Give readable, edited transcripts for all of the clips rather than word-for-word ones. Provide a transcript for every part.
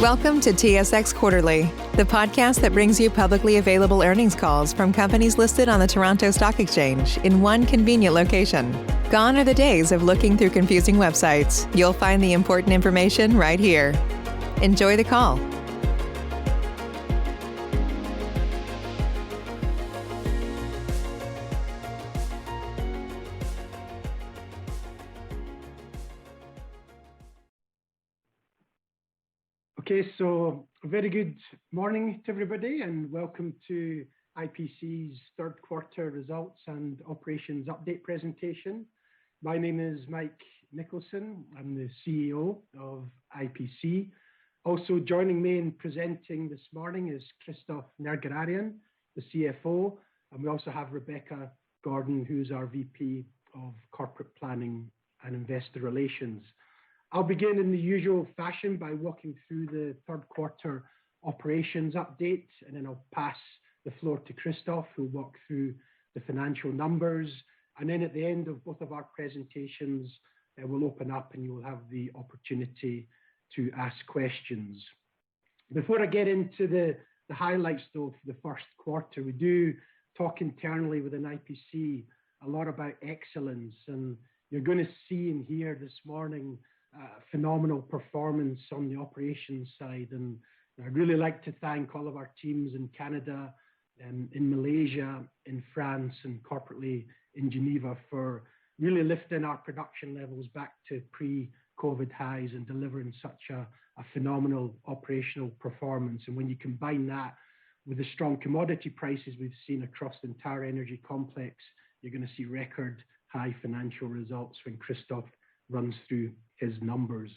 Welcome to TSX Quarterly, the podcast that brings you publicly available earnings calls from companies listed on the Toronto Stock Exchange in one convenient location. Gone are the days of looking through confusing websites. You'll find the important information right here. Enjoy the call. Okay, so a very good morning to everybody and welcome to IPC's third quarter results and operations update presentation. My name is Mike Nicholson. I'm the CEO of IPC. Also joining me in presenting this morning is Christophe Nergerayan, the CFO, and we also have Rebecca Gordon, who's our VP of Corporate Planning and Investor Relations. I'll begin in the usual fashion by walking through the third quarter operations update, and then I'll pass the floor to Christophe, who'll walk through the financial numbers. And then at the end of both of our presentations, we'll open up and you will have the opportunity to ask questions. Before I get into the highlights though for the first quarter, we do talk internally within IPC a lot about excellence, and you're going to see and hear this morning phenomenal performance on the operations side. And I'd really like to thank all of our teams in Canada, in Malaysia, in France, and corporately in Geneva for really lifting our production levels back to pre-COVID highs and delivering such a phenomenal operational performance. And when you combine that with the strong commodity prices we've seen across the entire energy complex, you're going to see record high financial results when Christophe runs through his numbers.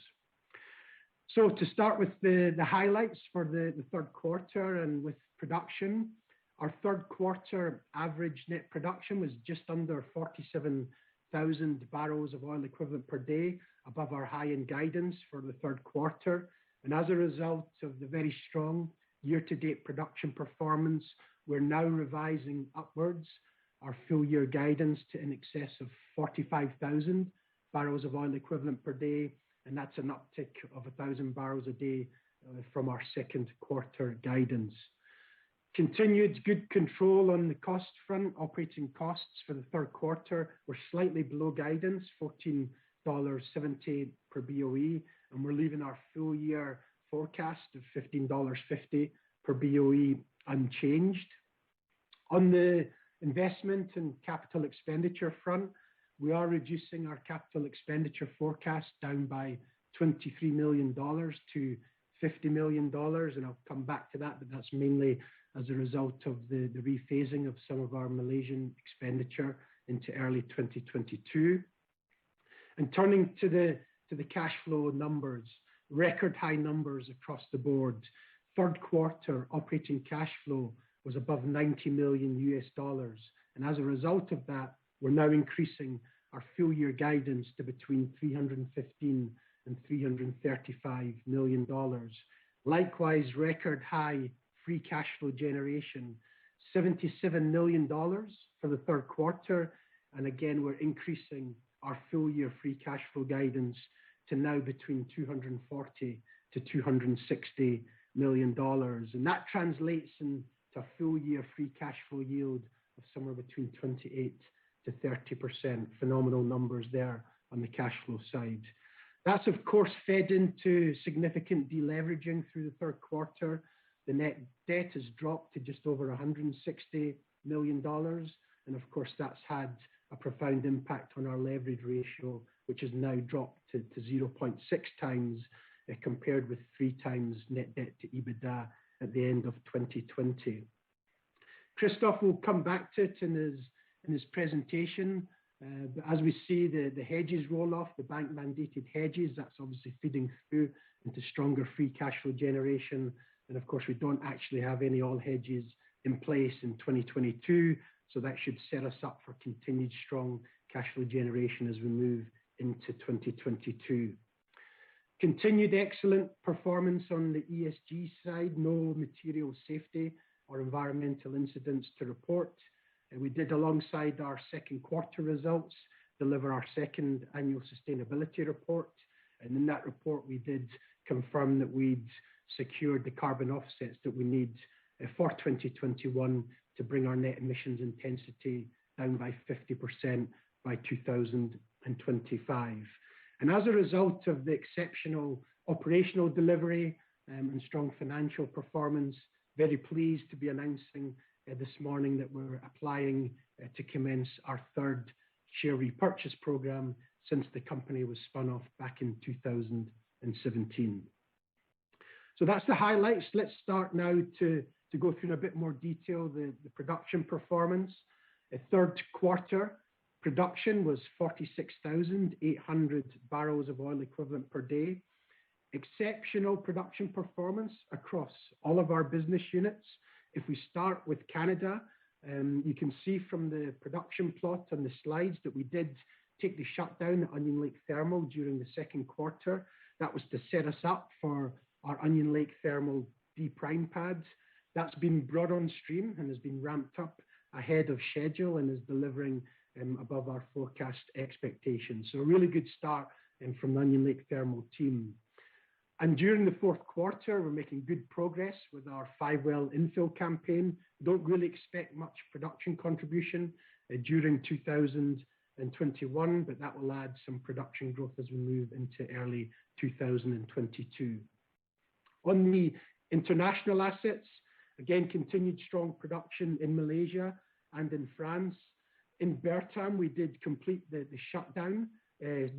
So to start with the highlights for the third quarter and with production, our third quarter average net production was just under 47,000 barrels of oil equivalent per day, above our high-end guidance for the third quarter. And as a result of the very strong year-to-date production performance, we're now revising upwards our full-year guidance to in excess of 45,000 barrels of oil equivalent per day, and that's an uptick of 1,000 barrels a day from our second quarter guidance. Continued good control on the cost front. Operating costs for the third quarter were slightly below guidance, $14.70 per BOE, and we're leaving our full year forecast of $15.50 per BOE unchanged. On the investment and capital expenditure front, we are reducing our capital expenditure forecast down by $23 million to $50 million, and I'll come back to that, but that's mainly as a result of the rephasing of some of our Malaysian expenditure into early 2022. And turning to the cash flow numbers, record high numbers across the board. Third quarter operating cash flow was above $90 million, and as a result of that, we're now increasing our full year guidance to between $315 and $335 million. Likewise, record high free cash flow generation, $77 million for the third quarter. And again, we're increasing our full year free cash flow guidance to now between $240 to $260 million. And that translates into a full year free cash flow yield of somewhere between 28 to 30%. Phenomenal numbers there on the cash flow side. That's of course fed into significant deleveraging through the third quarter. The net debt has dropped to just over $160 million. And of course that's had a profound impact on our leverage ratio, which has now dropped to 0.6 times compared with 3 times net debt to EBITDA at the end of 2020. Christophe will come back to it in his presentation, but as we see the hedges roll off, the bank mandated hedges, that's obviously feeding through into stronger free cash flow generation. And of course, we don't actually have any oil hedges in place in 2022, so that should set us up for continued strong cash flow generation as we move into 2022. Continued excellent performance on the ESG side, no material safety or environmental incidents to report. And we did, alongside our second quarter results, deliver our second annual sustainability report. And in that report, we did confirm that we'd secured the carbon offsets that we need for 2021 to bring our net emissions intensity down by 50% by 2025. And as a result of the exceptional operational delivery and strong financial performance, very pleased to be announcing this morning that we're applying to commence our third share repurchase program since the company was spun off back in 2017. So that's the highlights. Let's start now to go through in a bit more detail the production performance. The third quarter production was 46,800 barrels of oil equivalent per day. Exceptional production performance across all of our business units. If we start with Canada, you can see from the production plot on the slides that we did take the shutdown at Onion Lake Thermal during the second quarter. That was to set us up for our Onion Lake Thermal D prime pads. That's been brought on stream and has been ramped up ahead of schedule and is delivering above our forecast expectations. So a really good start from the Onion Lake Thermal team. And during the fourth quarter, we're making good progress with our 5-well infill campaign. Don't really expect much production contribution during 2021, but that will add some production growth as we move into early 2022. On the international assets, again, continued strong production in Malaysia and in France. In Bertam, we did complete the shutdown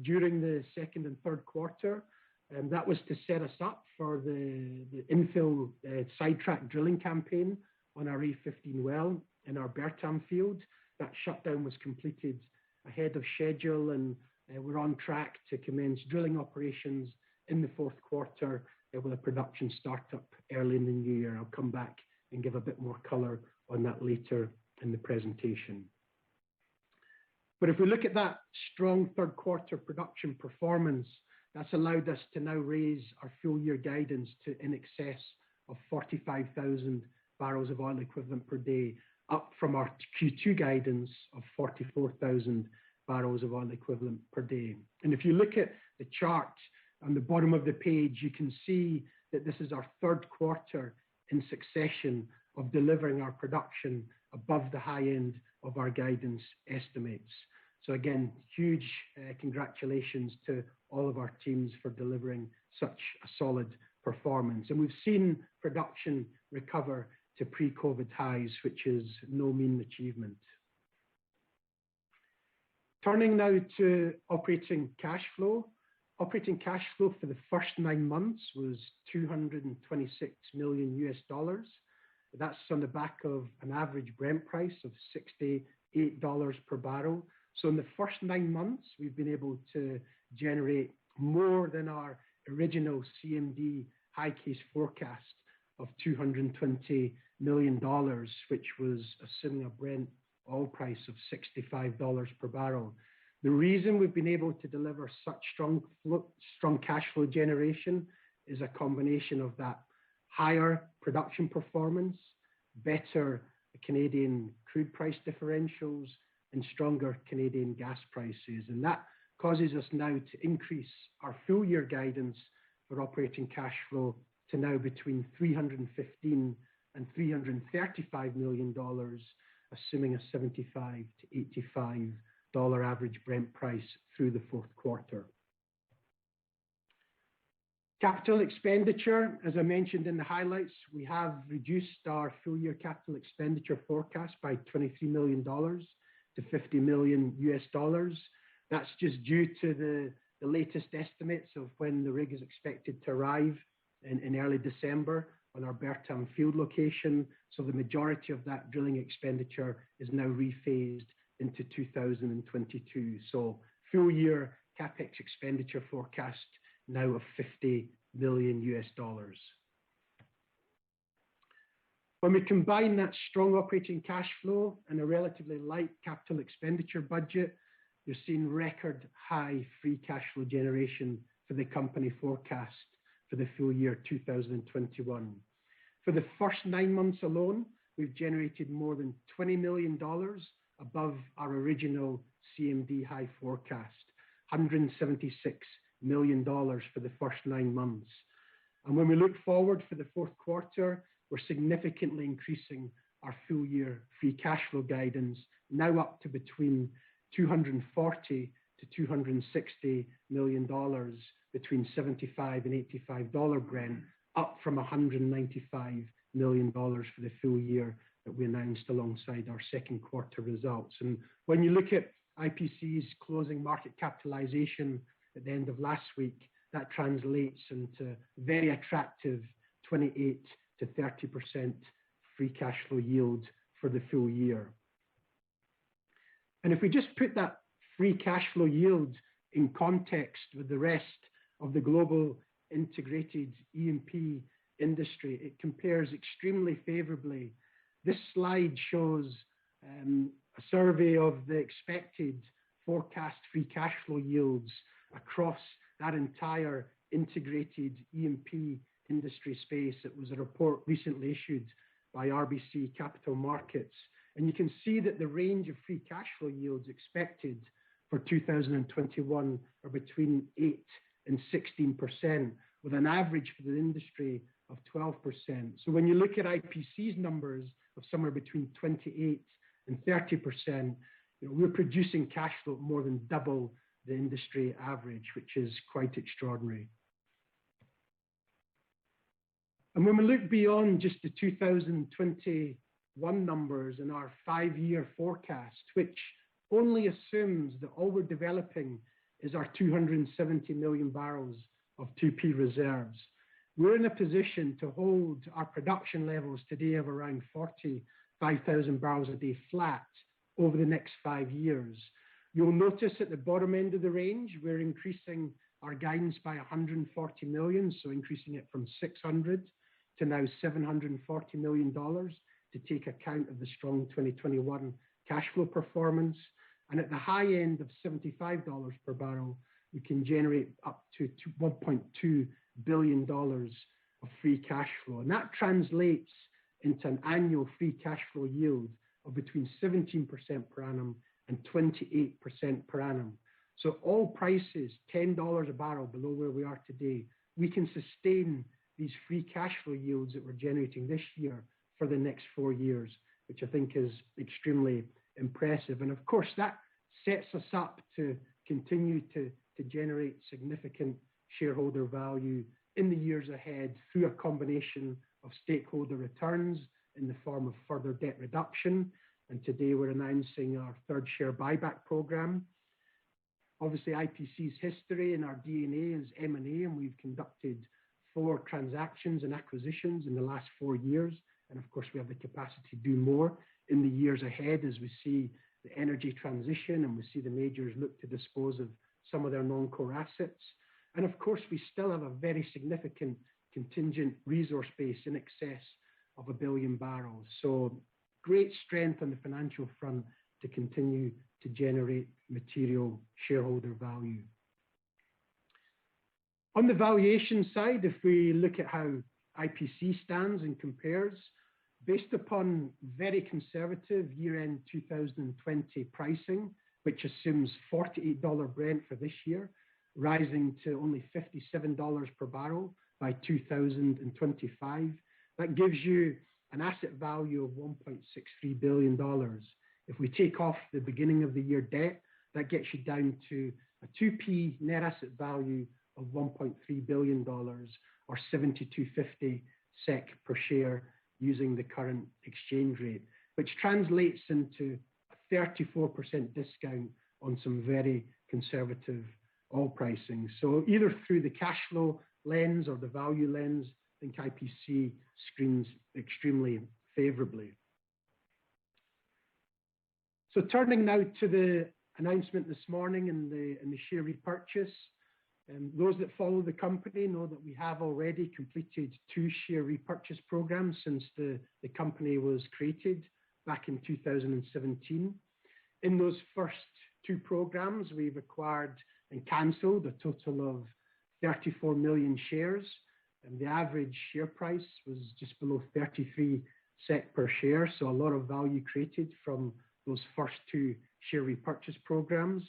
during the second and third quarter. And that was to set us up for the infill sidetrack drilling campaign on our A15 well in our Bertam field. That shutdown was completed ahead of schedule, and we're on track to commence drilling operations in the fourth quarter with a production startup early in the new year. I'll come back and give a bit more color on that later in the presentation. But if we look at that strong third quarter production performance, that's allowed us to now raise our full year guidance to in excess of 45,000 barrels of oil equivalent per day, up from our Q2 guidance of 44,000 barrels of oil equivalent per day. And if you look at the chart on the bottom of the page, you can see that this is our third quarter in succession of delivering our production above the high end of our guidance estimates. So again, huge congratulations to all of our teams for delivering such a solid performance. And we've seen production recover to pre-COVID highs, which is no mean achievement. Turning now to operating cash flow. Operating cash flow for the first 9 months was $226 million. That's on the back of an average Brent price of $68 per barrel. So in the first 9 months, we've been able to generate more than our original CMD high case forecast of $220 million, which was assuming a Brent oil price of $65 per barrel. The reason we've been able to deliver such strong cash flow generation is a combination of that higher production performance, better Canadian crude price differentials, and stronger Canadian gas prices. And that causes us now to increase our full year guidance for operating cash flow to now between $315 and $335 million, assuming a $75 to $85 average Brent price through the fourth quarter. Capital expenditure, as I mentioned in the highlights, we have reduced our full year capital expenditure forecast by $23 million to $50 million. That's just due to the latest estimates of when the rig is expected to arrive in early December on our Bertam field location. So the majority of that drilling expenditure is now rephased into 2022. So full year CapEx expenditure forecast now of $50 million. When we combine that strong operating cash flow and a relatively light capital expenditure budget, you're seeing record high free cash flow generation for the company forecast for the full year 2021. For the first 9 months alone, we've generated more than $20 million above our original CMD high forecast, $176 million for the first 9 months. And when we look forward for the fourth quarter, we're significantly increasing our full year free cash flow guidance, now up to between $240 to $260 million between $75 and $85 Brent, up from $195 million for the full year that we announced alongside our second quarter results. And when you look at IPC's closing market capitalization at the end of last week, that translates into very attractive 28 to 30% free cash flow yield for the full year. And if we just put that free cash flow yield in context with the rest of the global integrated E&P industry, it compares extremely favorably. This slide shows a survey of the expected forecast free cash flow yields across that entire integrated E&P industry space. It was a report recently issued by RBC Capital Markets. And you can see that the range of free cash flow yields expected for 2021 are between 8 and 16%, with an average for the industry of 12%. So when you look at IPC's numbers of somewhere between 28 and 30%, we're producing cash flow more than double the industry average, which is quite extraordinary. And when we look beyond just the 2021 numbers in our 5-year forecast, which only assumes that all we're developing is our 270 million barrels of 2P reserves, we're in a position to hold our production levels today of around 45,000 barrels a day flat over the next 5 years. You'll notice at the bottom end of the range, we're increasing our guidance by 140 million, so increasing it from 600 to now $740 million to take account of the strong 2021 cash flow performance. And at the high end of $75 per barrel, we can generate up to $1.2 billion of free cash flow. And that translates into an annual free cash flow yield of between 17% per annum and 28% per annum. So all prices, $10 a barrel below where we are today, we can sustain these free cash flow yields that we're generating this year for the next 4 years, which I think is extremely impressive. And of course, that sets us up to continue to generate significant shareholder value in the years ahead through a combination of stakeholder returns in the form of further debt reduction. And today we're announcing our third share buyback program. Obviously, IPC's history and our DNA is M&A, and we've conducted 4 transactions and acquisitions in the last 4 years. And of course, we have the capacity to do more in the years ahead as we see the energy transition and we see the majors look to dispose of some of their non-core assets. And of course, we still have a very significant contingent resource base in excess of 1 billion barrels. So great strength on the financial front to continue to generate material shareholder value. On the valuation side, if we look at how IPC stands and compares, based upon very conservative year-end 2020 pricing, which assumes $48 Brent for this year, rising to only $57 per barrel by 2025, that gives you an asset value of $1.63 billion. If we take off the beginning of the year debt, that gets you down to a 2P net asset value of $1.3 billion or 72.50 SEK per share using the current exchange rate, which translates into a 34% discount on some very conservative oil pricing. So either through the cash flow lens or the value lens, I think IPC screens extremely favorably. So turning now to the announcement this morning and the share repurchase. Those that follow the company know that we have already completed 2 share repurchase programs since the company was created back in 2017. In those first 2 programs, we've acquired and cancelled a total of 34 million shares. And the average share price was just below 33 SEK per share. So a lot of value created from those first 2 share repurchase programs.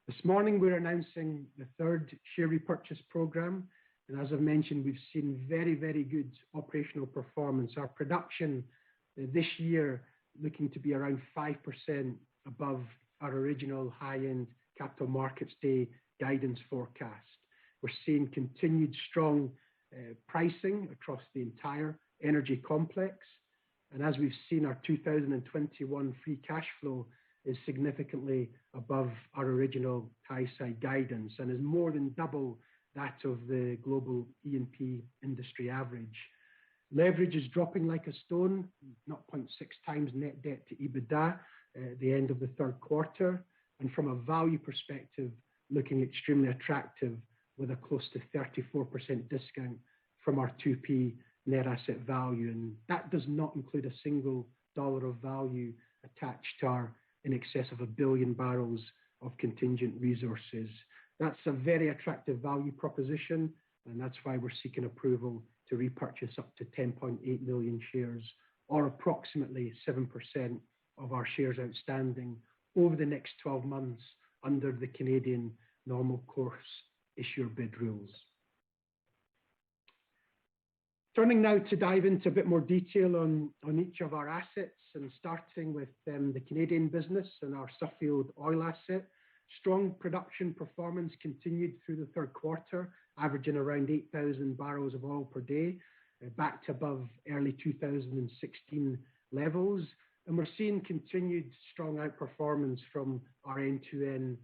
This morning, we're announcing the 3rd share repurchase program. And as I've mentioned, we've seen very, very good operational performance. Our production this year looking to be around 5% above our original high-end Capital Markets Day guidance forecast. We're seeing continued strong pricing across the entire energy complex. And as we've seen, our 2021 free cash flow is significantly above our original high side guidance and is more than double that of the global E&P industry average. Leverage is dropping like a stone, 0.6 times net debt to EBITDA at the end of the third quarter. And from a value perspective, looking extremely attractive with a close to 34% discount from our 2P net asset value. And that does not include a single dollar of value attached to our in excess of 1 billion barrels of contingent resources. That's a very attractive value proposition, and that's why we're seeking approval to repurchase up to 10.8 million shares, or approximately 7% of our shares outstanding over the next 12 months under the Canadian normal course issuer bid rules. Turning now to dive into a bit more detail on each of our assets, and starting with the Canadian business and our Suffield oil asset. Strong production performance continued through the third quarter, averaging around 8,000 barrels of oil per day, back to above early 2016 levels. And we're seeing continued strong outperformance from our end-to-end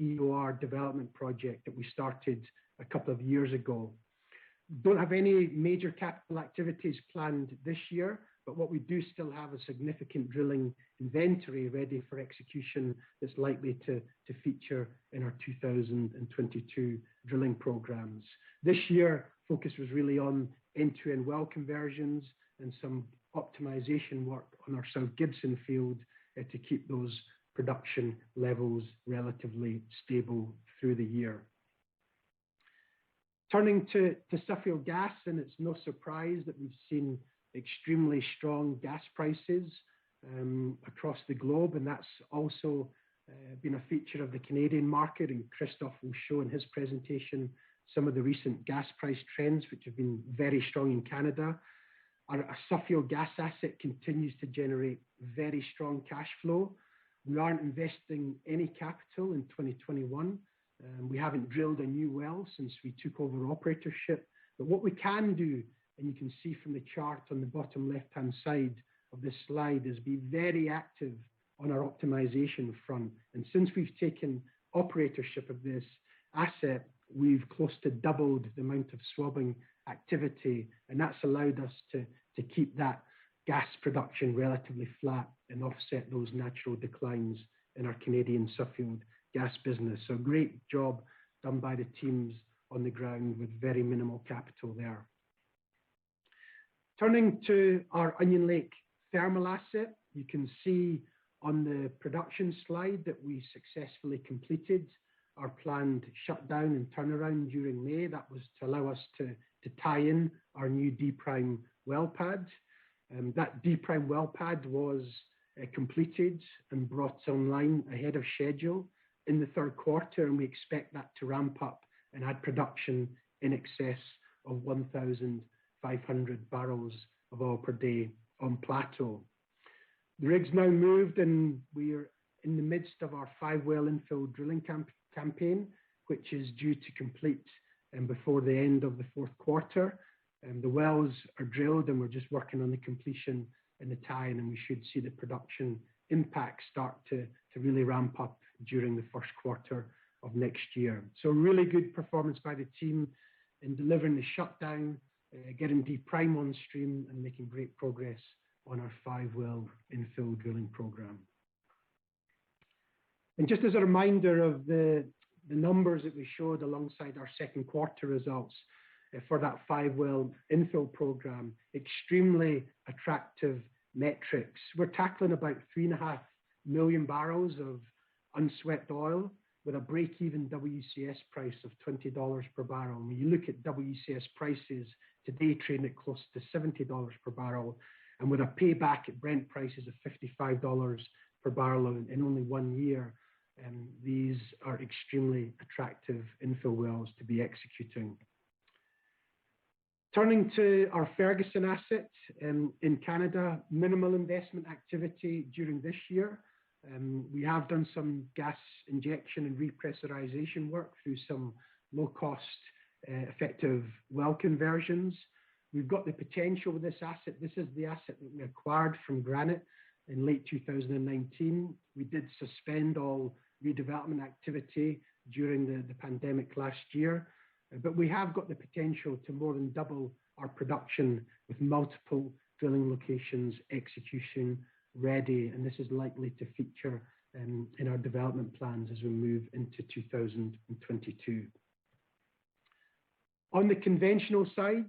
EOR development project that we started a couple of years ago. Don't have any major capital activities planned this year, but what we do still have a significant drilling inventory ready for execution that's likely to feature in our 2022 drilling programs. This year, focus was really on end-to-end well conversions and some optimization work on our South Gibson field to keep those production levels relatively stable through the year. Turning to Suffield gas, and it's no surprise that we've seen extremely strong gas prices across the globe, and that's also been a feature of the Canadian market, and Christophe will show in his presentation some of the recent gas price trends, which have been very strong in Canada. Our Suffield gas asset continues to generate very strong cash flow. We aren't investing any capital in 2021. We haven't drilled a new well since we took over operatorship. But what we can do, and you can see from the chart on the bottom left-hand side of this slide, is be very active on our optimization front. And since we've taken operatorship of this asset, we've close to doubled the amount of swabbing activity, and that's allowed us to keep that gas production relatively flat and offset those natural declines in our Canadian Suffield gas business. So great job done by the teams on the ground with very minimal capital there. Turning to our Onion Lake thermal asset, you can see on the production slide that we successfully completed our planned shutdown and turnaround during May. That was to allow us to tie in our new D-Prime well pad. That D-Prime well pad was completed and brought online ahead of schedule in the third quarter, and we expect that to ramp up and add production in excess of 1,500 barrels of oil per day on plateau. The rig's now moved, and we are in the midst of our 5-well infill drilling campaign, which is due to complete before the end of the fourth quarter. The wells are drilled, and we're just working on the completion and the tie-in, and we should see the production impact start to really ramp up during the first quarter of next year. So really good performance by the team in delivering the shutdown, getting D-Prime on stream, and making great progress on our 5-well infill drilling program. And just as a reminder of the numbers that we showed alongside our second quarter results for that 5-well infill program, extremely attractive metrics. We're tackling about 3.5 million barrels of unswept oil with a break-even WCS price of $20 per barrel. When you look at WCS prices today, trading at close to $70 per barrel, and with a payback at Brent prices of $55 per barrel in only 1 year, these are extremely attractive infill wells to be executing. Turning to our Ferguson asset in Canada, minimal investment activity during this year. We have done some gas injection and repressurization work through some low-cost, effective well conversions. We've got the potential with this asset. This is the asset that we acquired from Granite in late 2019. We did suspend all redevelopment activity during the pandemic last year, but we have got the potential to more than double our production with multiple drilling locations, execution ready, and this is likely to feature in our development plans as we move into 2022. On the conventional side,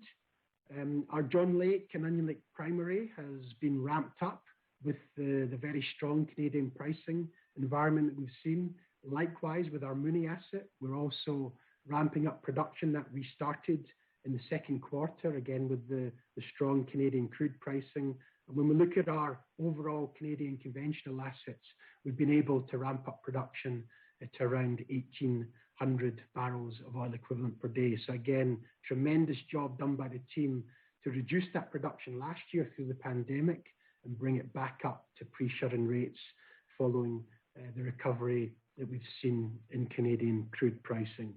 our John Lake and Onion Lake primary has been ramped up with the very strong Canadian pricing environment that we've seen. Likewise, with our Mooney asset, we're also ramping up production that we started in the second quarter, again with the strong Canadian crude pricing. And when we look at our overall Canadian conventional assets, we've been able to ramp up production at around 1,800 barrels of oil equivalent per day. So again, tremendous job done by the team to reduce that production last year through the pandemic and bring it back up to pre-shut-in rates following the recovery that we've seen in Canadian crude pricing.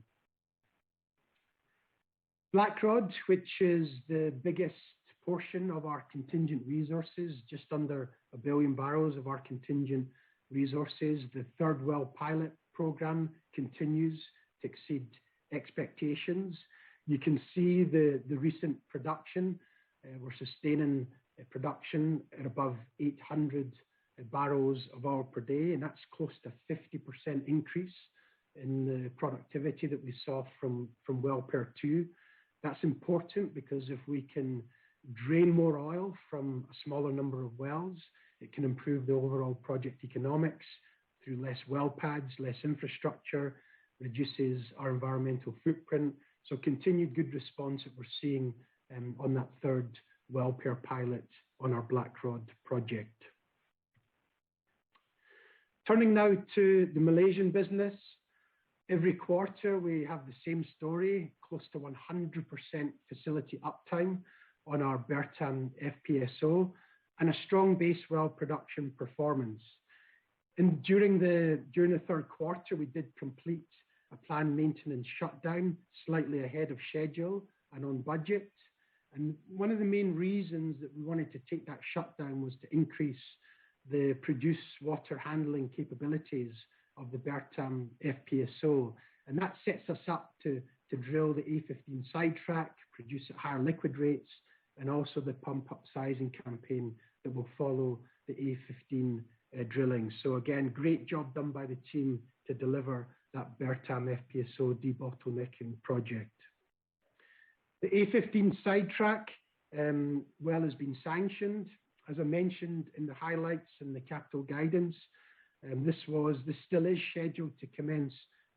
Blackrod, which is the biggest portion of our contingent resources, just under 1 billion barrels of our contingent resources. The third well pilot program continues to exceed expectations. You can see the recent production. We're sustaining production at above 800 barrels of oil per day, and that's close to 50% increase in the productivity that we saw from well pair 2. That's important because if we can drain more oil from a smaller number of wells, it can improve the overall project economics through less well pads, less infrastructure, reduces our environmental footprint. So continued good response that we're seeing on that third well pair pilot on our Blackrod project. Turning now to the Malaysian business. Every quarter we have the same story, close to 100% facility uptime on our Bertam FPSO and a strong base well production performance. And during the third quarter, we did complete a planned maintenance shutdown slightly ahead of schedule and on budget. And one of the main reasons that we wanted to take that shutdown was to increase the produced water handling capabilities of the Bertam FPSO. And that sets us up to drill the A15 sidetrack, produce at higher liquid rates, and also the pump up sizing campaign that will follow the A15 drilling. So again, great job done by the team to deliver that Bertam FPSO debottlenecking project. The A15 sidetrack well has been sanctioned. As I mentioned in the highlights and the capital guidance, this still is scheduled to commence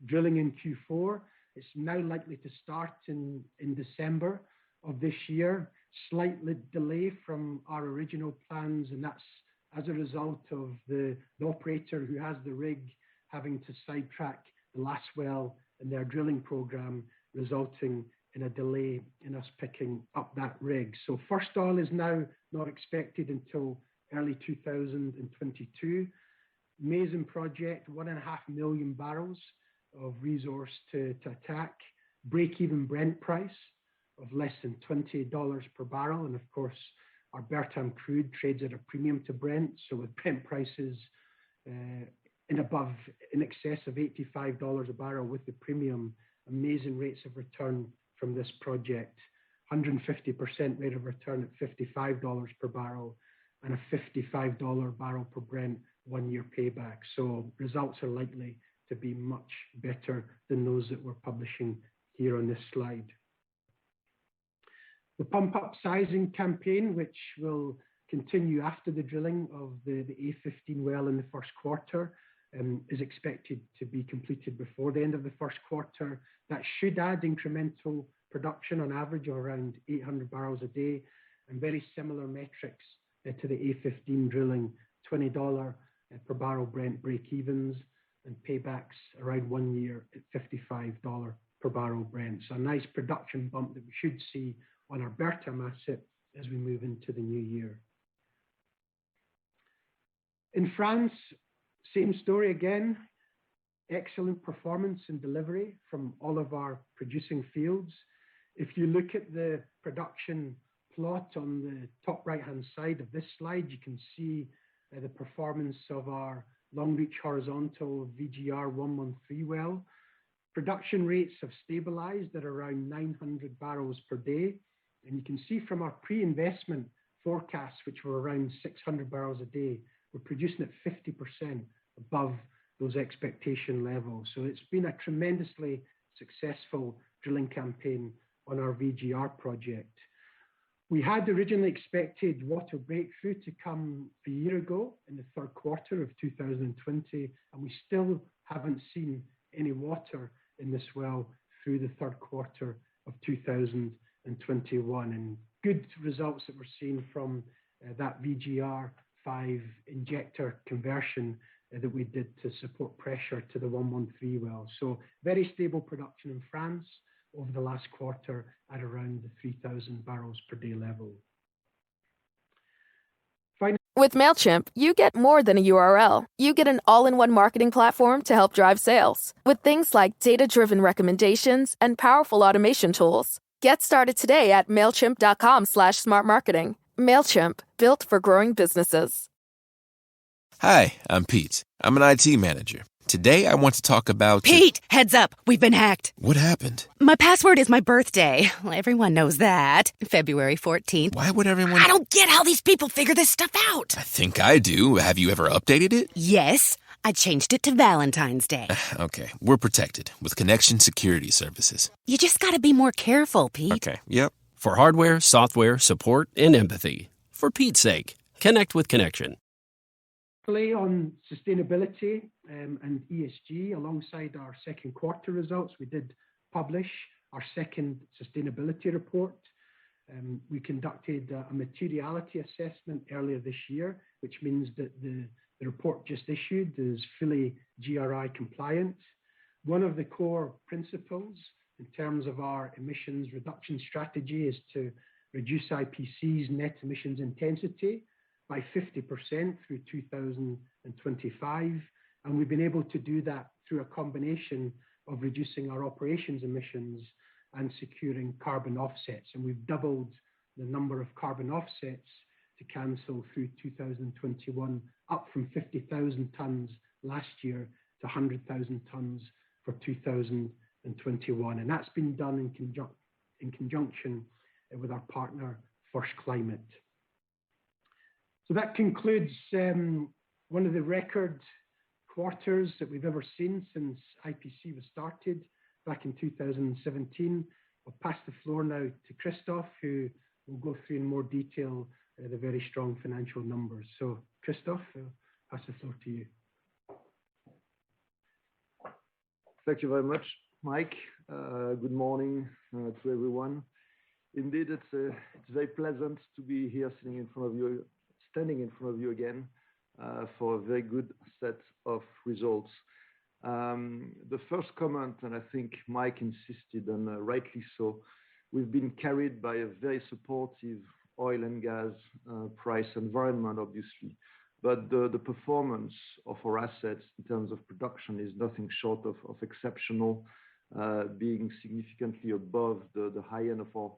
drilling in Q4. It's now likely to start in December of this year, slightly delay from our original plans, and that's as a result of the operator who has the rig having to sidetrack the last well in their drilling program, resulting in a delay in us picking up that rig. So first oil is now not expected until early 2022. Amazing project, 1.5 million barrels of resource to attack, break-even Brent price of less than $20 per barrel. And of course, our Bertam crude trades at a premium to Brent. So with Brent prices in excess of $85 a barrel with the premium, amazing rates of return from this project. 150% rate of return at $55 per barrel and a $55 barrel per Brent 1 year payback. So results are likely to be much better than those that we're publishing here on this slide. The pump up sizing campaign, which will continue after the drilling of the A15 well in the first quarter, is expected to be completed before the end of the first quarter. That should add incremental production on average of around 800 barrels a day, and very similar metrics to the A15 drilling, $20 per barrel Brent break-evens and paybacks around 1 year at $55 per barrel Brent. So a nice production bump that we should see on our Bertam asset as we move into the new year. In France, same story again, excellent performance and delivery from all of our producing fields. If you look at the production plot on the top right-hand side of this slide, you can see the performance of our long-reach horizontal VGR 113 well. Production rates have stabilized at around 900 barrels per day. And you can see from our pre-investment forecasts, which were around 600 barrels a day, we're producing at 50% above those expectation levels. So it's been a tremendously successful drilling campaign on our VGR project. We had originally expected water breakthrough to come a year ago in the third quarter of 2020, and we still haven't seen any water in this well through the third quarter of 2021. And good results that we're seeing from that VGR-5 injector conversion that we did to support pressure to the 113 well. So very stable production in France over the last quarter at around the 3,000 barrels per day level. With MailChimp, you get more than a URL. You get an all-in-one marketing platform to help drive sales. With things like data-driven recommendations and powerful automation tools. Get started today at MailChimp.com/smartmarketing. MailChimp, built for growing businesses. Hi, I'm Pete. I'm an IT manager. Today I want to talk about... Pete, heads up. We've been hacked. What happened? My password is my birthday. Well, everyone knows that. February 14th. Why would everyone... I don't get how these people figure this stuff out. I think I do. Have you ever updated it? Yes. I changed it to Valentine's Day. Okay, we're protected with Connection Security Services. You just gotta be more careful, Pete. Okay, yep. For hardware, software, support, and empathy. For Pete's sake, connect with Connection. On sustainability and ESG, alongside our second quarter results, we did publish our second sustainability report. We conducted a materiality assessment earlier this year, which means that the report just issued is fully GRI compliant. One of the core principles in terms of our emissions reduction strategy is to reduce IPC's net emissions intensity by 50% through 2025. And we've been able to do that through a combination of reducing our operations emissions and securing carbon offsets. And we've doubled the number of carbon offsets to cancel through 2021, up from 50,000 tons last year to 100,000 tons for 2021. And that's been done in conjunction with our partner, First Climate. So that concludes one of the record quarters that we've ever seen since IPC was started back in 2017. I'll pass the floor now to Christophe, who will go through in more detail the very strong financial numbers. So Christophe, I'll pass the floor to you. Thank you very much, Mike. Good morning to everyone. Indeed, it's very pleasant to be here standing in front of you again for a very good set of results. The first comment, and I think Mike insisted, and rightly so, we've been carried by a very supportive oil and gas price environment, obviously. But the performance of our assets in terms of production is nothing short of exceptional, being significantly above the high end of our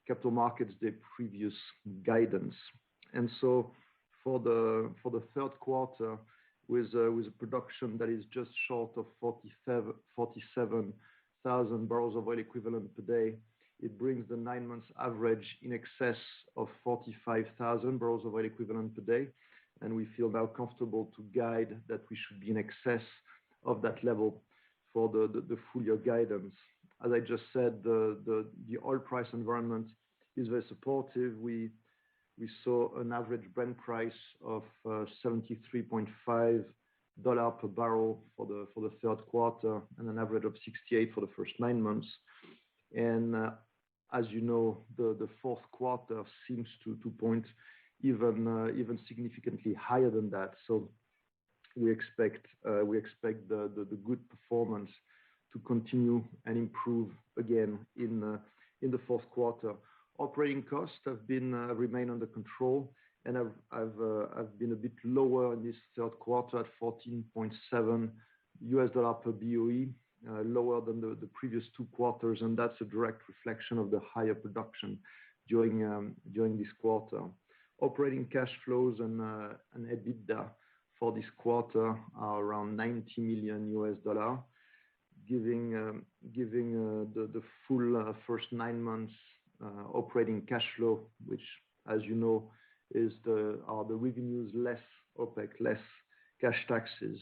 capital markets day previous guidance. And so for the third quarter, with a production that is just short of 47,000 barrels of oil equivalent per day, it brings the 9 months average in excess of 45,000 barrels of oil equivalent per day. And we feel now comfortable to guide that we should be in excess of that level for the full year guidance. As I just said, the oil price environment is very supportive. We saw an average Brent price of $73.5 per barrel for the third quarter, and an average of 68 for the first 9 months. And as you know, the fourth quarter seems to point even significantly higher than that. So we expect the good performance to continue and improve again in the fourth quarter. Operating costs have been remain under control, and I've been a bit lower in this third quarter at $14.7 per BOE, lower than the previous 2 quarters, and that's a direct reflection of the higher production during this quarter. Operating cash flows and EBITDA for this quarter are around $90 million, giving the full first 9 months operating cash flow, which, as you know, are the revenues less OPEC, less cash taxes,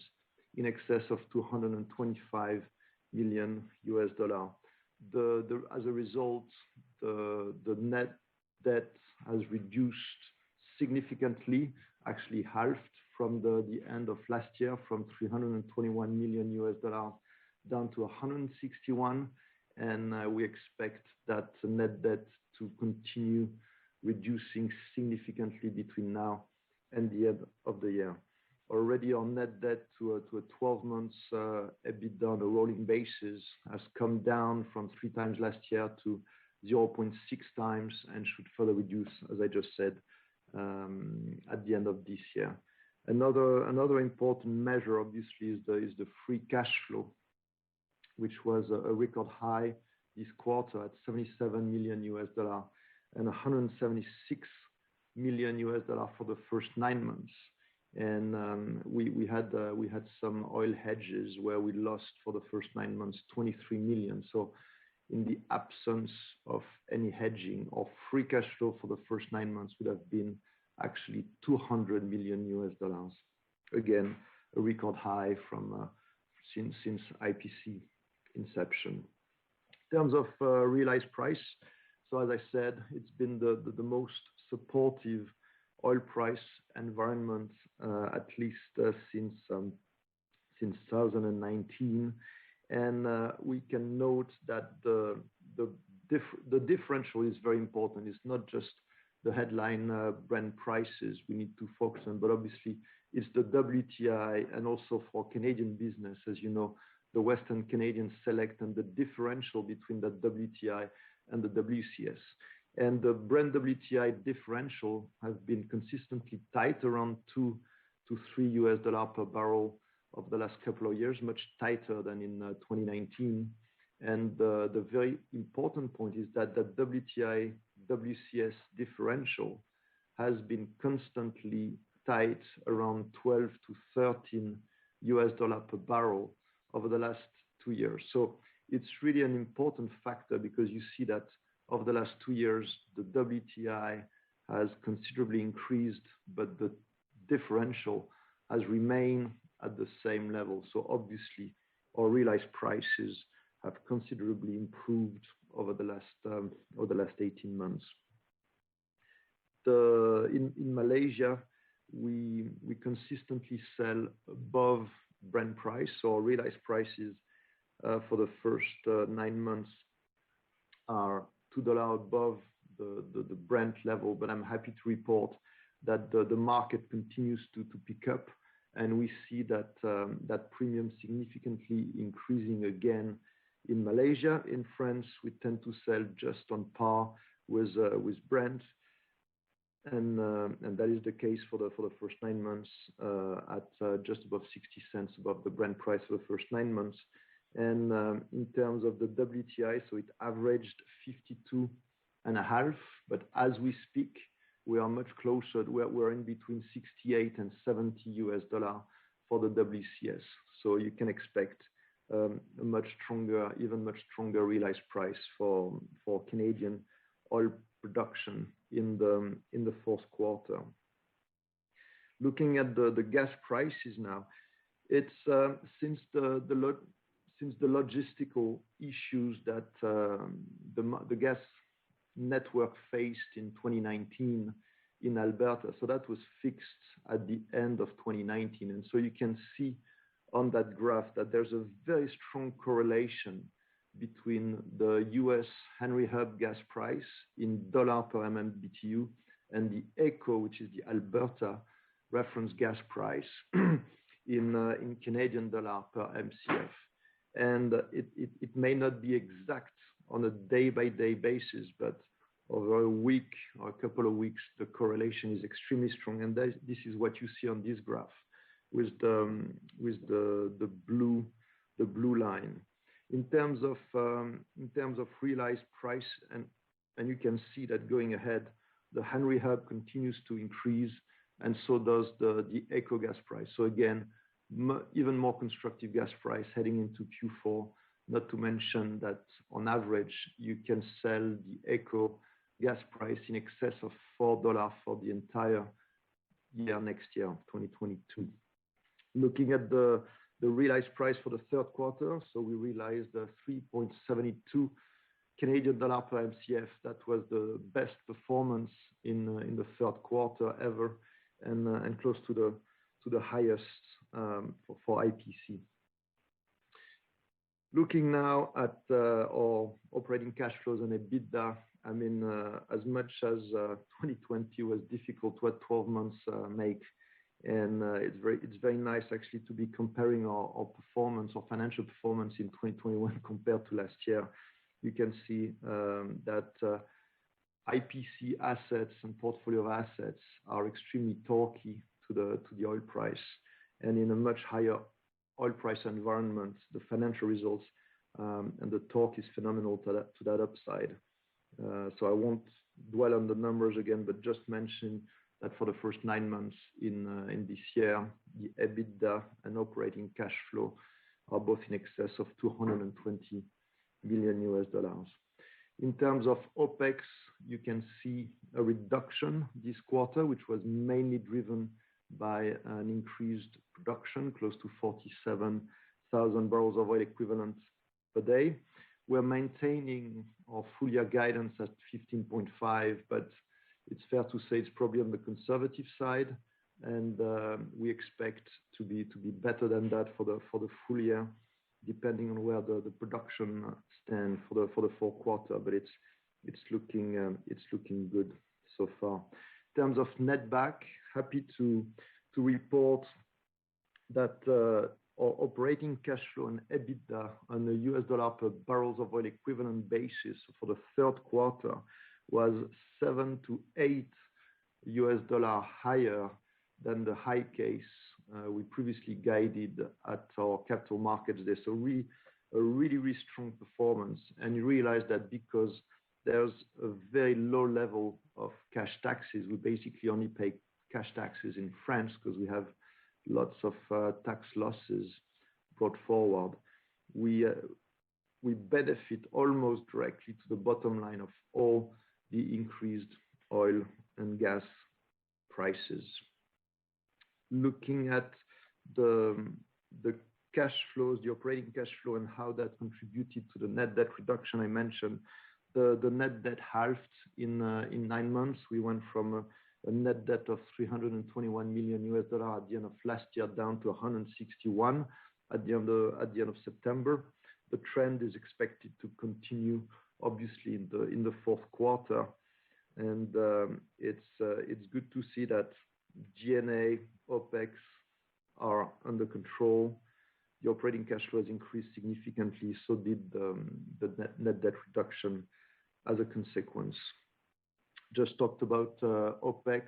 in excess of $225 million. As a result, the net debt has reduced significantly, actually halved from the end of last year, from $321 million down to 161, and we expect that net debt to continue reducing significantly between now and the end of the year. Already our net debt to a 12 months EBITDA on a rolling basis has come down from 3 times last year to 0.6 times and should further reduce, as I just said, at the end of this year. Another important measure, obviously, is the free cash flow, which was a record high this quarter at $77 million and $176 million for the first 9 months. And we had some oil hedges where we lost for the first 9 months $23 million. So in the absence of any hedging, our free cash flow for the first 9 months would have been actually $200 million. Again, a record high from since IPC inception. In terms of realized price, so as I said, it's been the most supportive oil price environment at least since 2019, and we can note that the differential is very important. It's not just the headline Brent prices we need to focus on, but obviously it's the WTI, and also for Canadian business, as you know, the Western Canadian Select and the differential between the WTI and the WCS. And the Brent WTI differential has been consistently tight, around $2 to $3 per barrel of the last couple of years, much tighter than in 2019. And the very important point is that the WTI WCS differential has been constantly tight, around $12 to $13 per barrel over the last 2 years. So it's really an important factor, because you see that over the last 2 years, the WTI has considerably increased, but the differential has remained at the same level. So obviously, our realized prices have considerably improved over the last 18 months. In Malaysia, we consistently sell above Brent price. So our realized prices for the first 9 months are $2 above the Brent level, but I'm happy to report that the market continues to pick up, and we see that premium significantly increasing again in Malaysia. In France, we tend to sell just on par with Brent, and that is the case for the first 9 months at just above 60 cents above the Brent price for the first 9 months. And in terms of the WTI, so it averaged 52.5, but as we speak, we are much closer. We're in between 68 and $70 for the WCS. So you can expect a even much stronger realized price for Canadian oil production in the fourth quarter. Looking at the gas prices now, it's since the logistical issues that the gas network faced in 2019 in Alberta. So that was fixed at the end of 2019. And so you can see on that graph that there's a very strong correlation between the US Henry Hub gas price in dollar per MMBTU and the IPCO, which is the Alberta reference gas price in Canadian dollar per MCF. And it may not be exact on a day-by-day basis, but over a week or a couple of weeks, the correlation is extremely strong, and this is what you see on this graph with the blue line. In terms of realized price, and you can see that going ahead, the Henry Hub continues to increase, and so does the AECO gas price. So again, even more constructive gas price heading into Q4. Not to mention that on average you can sell the AECO gas price in excess of $4 for the entire year next year, 2022. Looking at the realized price for the third quarter, so we realized 3.72 Canadian dollar per MCF. That was the best performance in the third quarter ever, and close to the highest for IPC. Looking now at our operating cash flows and EBITDA, I mean, as much as 2020 was difficult, what 12 months make, and it's very nice actually to be comparing our performance, our financial performance in 2021 compared to last year. You can see that IPC assets and portfolio of assets are extremely torquey to the oil price, and in a much higher oil price environment, the financial results and the torque is phenomenal to that upside. So I won't dwell on the numbers again, but just mention that for the first 9 months in this year, the EBITDA and operating cash flow are both in excess of $220 million. In terms of OPEX, you can see a reduction this quarter, which was mainly driven by an increased production, close to 47,000 barrels of oil equivalent per day. We're maintaining our full year guidance at 15.5, but it's fair to say it's probably on the conservative side, and we expect to be better than that for the full year, depending on where the production stands for the fourth quarter. But it's looking good so far. In terms of netback, happy to report that our operating cash flow and EBITDA on the US dollar per barrels of oil equivalent basis for the third quarter was $7 to $8 higher than the high case we previously guided at our capital markets day. So a really strong performance, and you realize that because there's a very low level of cash taxes. We basically only pay cash taxes in France because we have lots of tax losses brought forward. We benefit almost directly to the bottom line of all the increased oil and gas prices. Looking at the cash flows, the operating cash flow, and how that contributed to the net debt reduction I mentioned, the net debt halved in 9 months. We went from a net debt of $321 million at the end of last year down to 161 at the end of September. The trend is expected to continue, obviously, in the fourth quarter, and it's good to see that G&A, OPEX are under control. The operating cash flow has increased significantly, so did the net debt reduction as a consequence. Just talked about OPEX.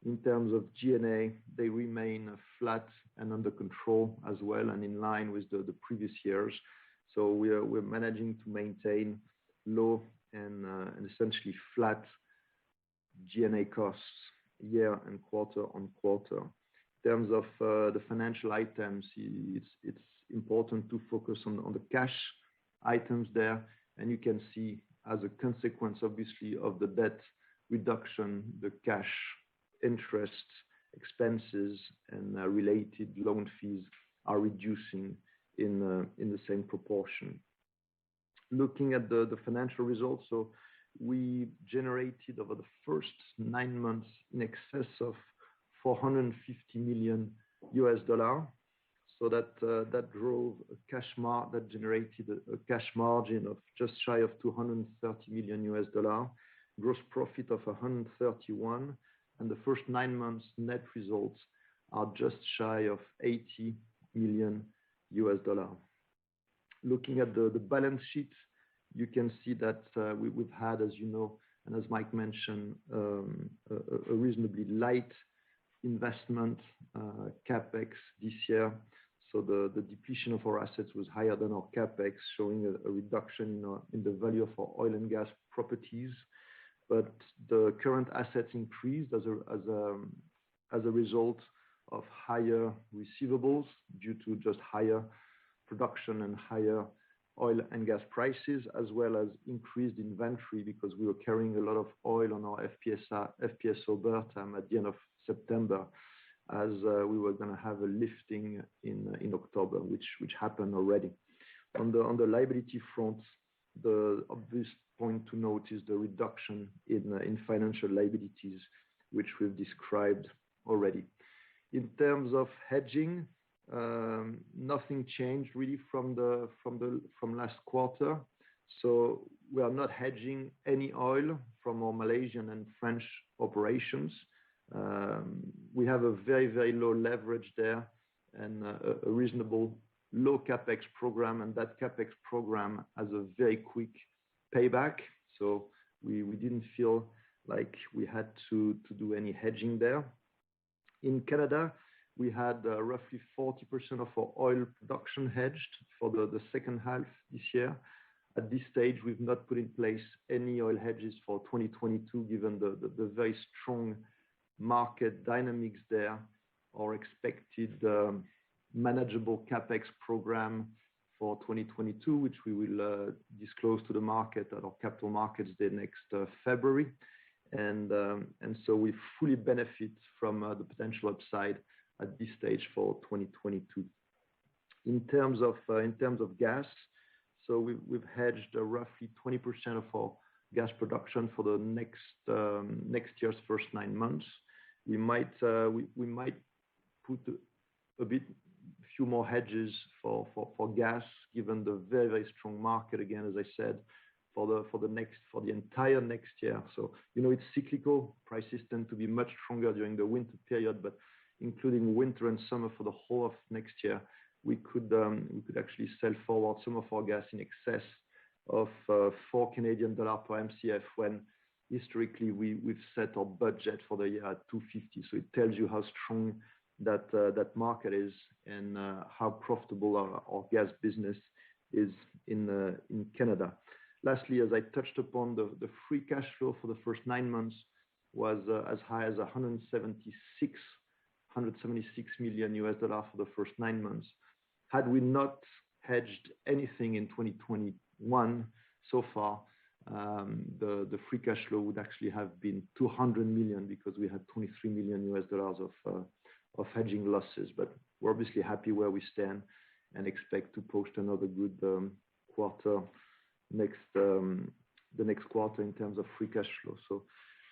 In terms of G&A, they remain flat and under control as well, and in line with the previous years. So we're managing to maintain low and essentially flat G&A costs year and quarter on quarter. In terms of the financial items, it's important to focus on the cash items there, and you can see as a consequence, obviously, of the debt reduction, the cash interest expenses and related loan fees are reducing in the same proportion. Looking at the financial results, so we generated over the first 9 months in excess of $450 million. So that drove that generated a cash margin of just shy of $230 million, gross profit of 131, and the first 9 months net results are just shy of $80 million. Looking at the balance sheet, you can see that we've had, as you know, and as Mike mentioned, a reasonably light investment capex this year. So the depletion of our assets was higher than our capex, showing a reduction in the value of our oil and gas properties. But the current assets increased as a result of higher receivables due to just higher production and higher oil and gas prices, as well as increased inventory because we were carrying a lot of oil on our FPSO Bertam at the end of September, as we were going to have a lifting in October, which happened already. On the liability front, the obvious point to note is the reduction in financial liabilities, which we've described already. In terms of hedging, nothing changed really from last quarter. So we are not hedging any oil from our Malaysian and French operations. We have a very, very low leverage there and a reasonable low capex program, and that capex program has a very quick payback. So we didn't feel like we had to do any hedging there. In Canada, we had roughly 40% of our oil production hedged for the second half this year. At this stage, we've not put in place any oil hedges for 2022, given the very strong market dynamics there. Our expected manageable capex program for 2022, which we will disclose to the market at our Capital Markets Day next February. And so we fully benefit from the potential upside at this stage for 2022. In terms of gas, so we've hedged roughly 20% of our gas production for the next year's first 9 months. We might put a few more hedges for gas, given the very, very strong market again, as I said, for the entire next year. So it's cyclical. Prices tend to be much stronger during the winter period, but including winter and summer for the whole of next year, we could actually sell forward some of our gas in excess of 4 Canadian dollars per MCF, when historically we've set our budget for the year at 250. So it tells you how strong that market is and how profitable our gas business is in Canada. Lastly, as I touched upon, the free cash flow for the first 9 months was as high as $176 million for the first 9 months. Had we not hedged anything in 2021 so far, the free cash flow would actually have been $200 million, because we had $23 million of hedging losses. But we're obviously happy where we stand and expect to post another good quarter the next quarter in terms of free cash flow. So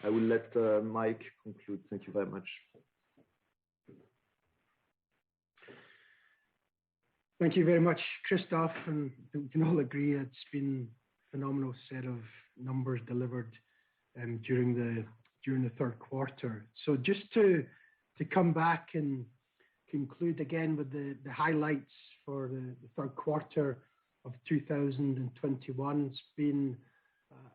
I will let Mike conclude. Thank you very much. Thank you very much, Christophe, and we can all agree it's been a phenomenal set of numbers delivered during the third quarter. So just to come back and conclude again with the highlights for the third quarter of 2021, it's been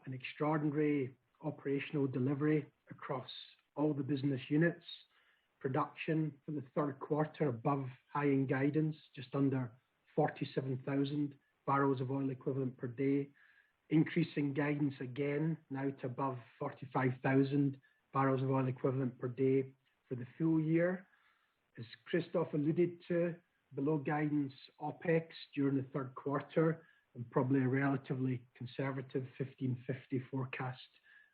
an extraordinary operational delivery across all the business units. Production for the third quarter above high-end guidance, just under 47,000 barrels of oil equivalent per day. Increasing guidance again, now to above 45,000 barrels of oil equivalent per day for the full year. As Christophe alluded to, below guidance OPEX during the third quarter, and probably a relatively conservative 1550 forecast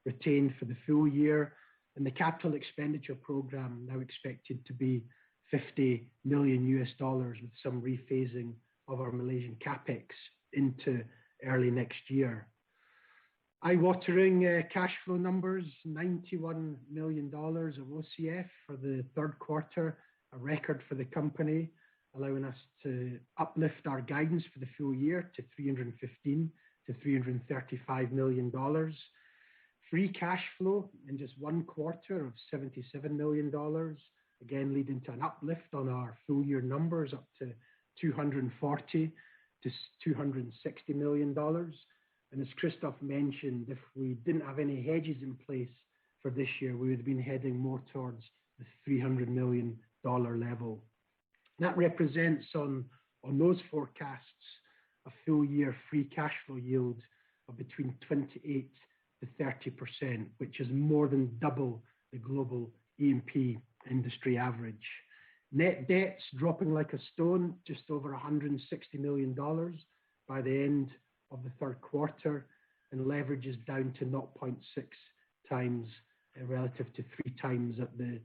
retained for the full year. And the capital expenditure program now expected to be $50 million with some rephasing of our Malaysian capex into early next year. Eye-watering cash flow numbers, $91 million of OCF for the third quarter, a record for the company, allowing us to uplift our guidance for the full year to $315 to $335 million. Free cash flow in just one quarter of $77 million, again leading to an uplift on our full year numbers up to $240 to $260 million. And as Christophe mentioned, if we didn't have any hedges in place for this year, we would have been heading more towards the $300 million level. That represents on those forecasts a full year free cash flow yield of between 28 to 30%, which is more than double the global E&P industry average. Net debt's dropping like a stone, just over $160 million by the end of the third quarter, and leverage is down to 0.6 times relative to 3 times at the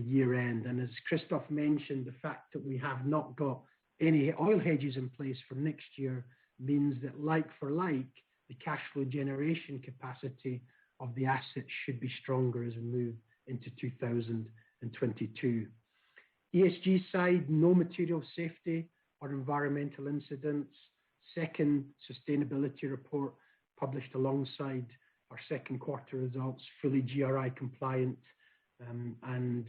year end. And as Christophe mentioned, the fact that we have not got any oil hedges in place for next year means that like for like, the cash flow generation capacity of the assets should be stronger as we move into 2022. ESG side, no material safety or environmental incidents. Second sustainability report published alongside our second quarter results, fully GRI compliant and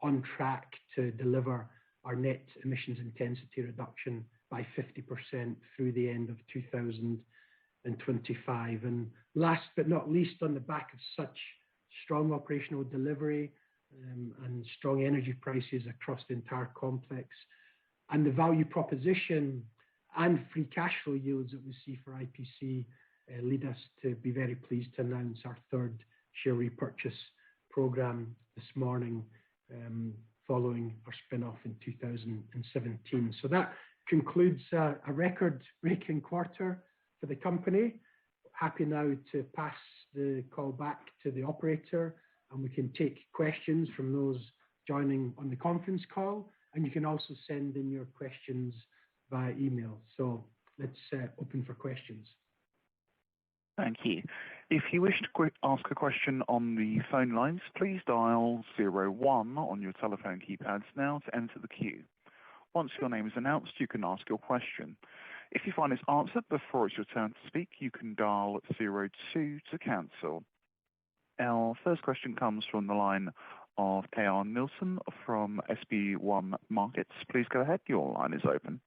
on track to deliver our net emissions intensity reduction by 50% through the end of 2025. And last but not least, on the back of such strong operational delivery and strong energy prices across the entire complex, and the value proposition and free cash flow yields that we see for IPC lead us to be very pleased to announce our third share repurchase program this morning, following our spin-off in 2017. So that concludes a record-breaking quarter for the company. Happy now to pass the call back to the operator, and we can take questions from those joining on the conference call, and you can also send in your questions via email. So let's open for questions. Thank you. If you wish to ask a question on the phone lines, please dial 01 on your telephone keypads now to enter the queue. Once your name is announced, you can ask your question. If you find it's answered before it's your turn to speak, you can dial 02 to cancel. Our first question comes from the line of Tejan Nilsen from SB1 Markets. Please go ahead. Your line is open.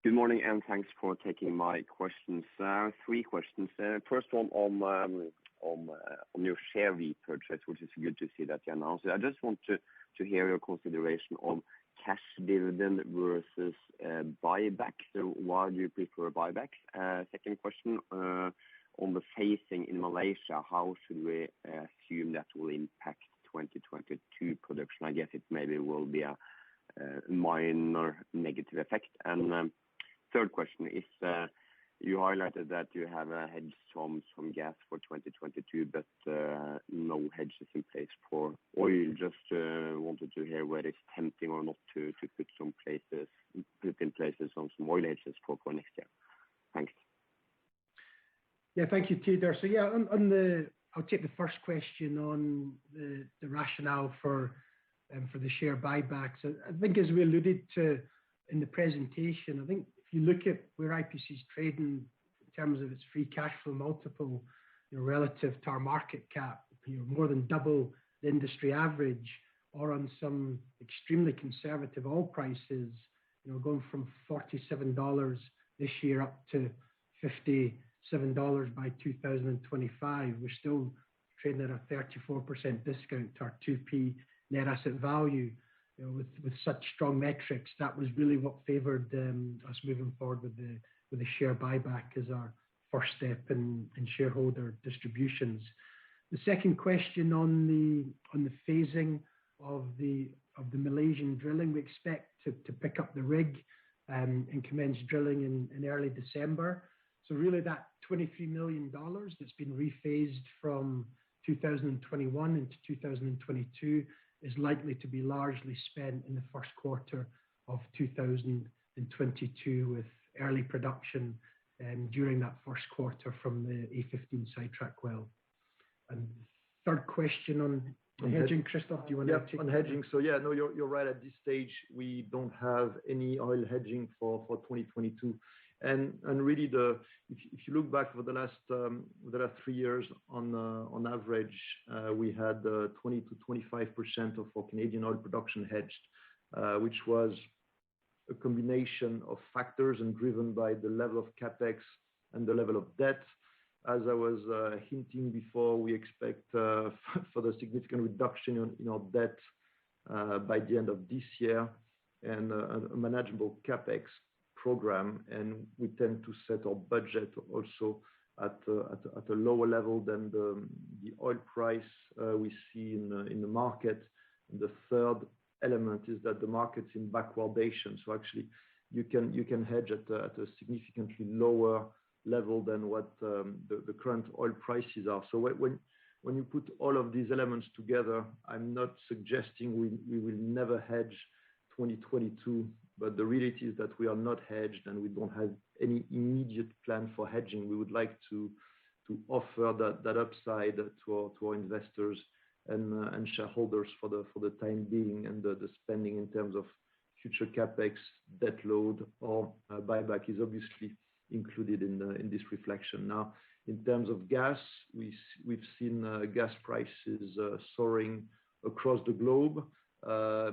Good morning, and thanks for taking my questions. 3 questions. First one on your share repurchase, which is good to see that you announced it. I just want to hear your consideration on cash dividend versus buyback. So why do you prefer buybacks? Second question on the phasing in Malaysia. How should we assume that will impact 2022 production? I guess it maybe will be a minor negative effect. And third question is, you highlighted that you have hedged some gas for 2022, but no hedges in place for oil. Just wanted to hear whether it's tempting or not to put in place some oil hedges for next year. Thanks. Yeah, thank you, Tejan. So yeah, I'll take the first question on the rationale for the share buybacks. I think as we alluded to in the presentation, I think if you look at where IPC is trading in terms of its free cash flow multiple, relative to our market cap, more than double the industry average, or on some extremely conservative oil prices, going from $47 this year up to $57 by 2025. We're still trading at a 34% discount to our 2P net asset value. With such strong metrics, that was really what favoured us moving forward with the share buyback as our first step in shareholder distributions. The second question on the phasing of the Malaysian drilling, we expect to pick up the rig and commence drilling in early December. So really that $23 million that's been rephased from 2021 into 2022 is likely to be largely spent in the first quarter of 2022, with early production during that first quarter from the A15 sidetrack well. And third question on hedging, Christophe, do you want to take on hedging? So yeah, no, you're right. At this stage, we don't have any oil hedging for 2022. And really, if you look back over the last 3 years, on average, we had 20 to 25% of our Canadian oil production hedged, which was a combination of factors and driven by the level of capex and the level of debt. As I was hinting before, we expect for the significant reduction in our debt by the end of this year and a manageable capex program, and we tend to set our budget also at a lower level than the oil price we see in the market. And the third element is that the market's in backwardation, so actually you can hedge at a significantly lower level than what the current oil prices are. So when you put all of these elements together, I'm not suggesting we will never hedge 2022, but the reality is that we are not hedged and we don't have any immediate plan for hedging. We would like to offer that upside to our investors and shareholders for the time being, and the spending in terms of future capex, debt load, or buyback is obviously included in this reflection. Now, in terms of gas, we've seen gas prices soaring across the globe.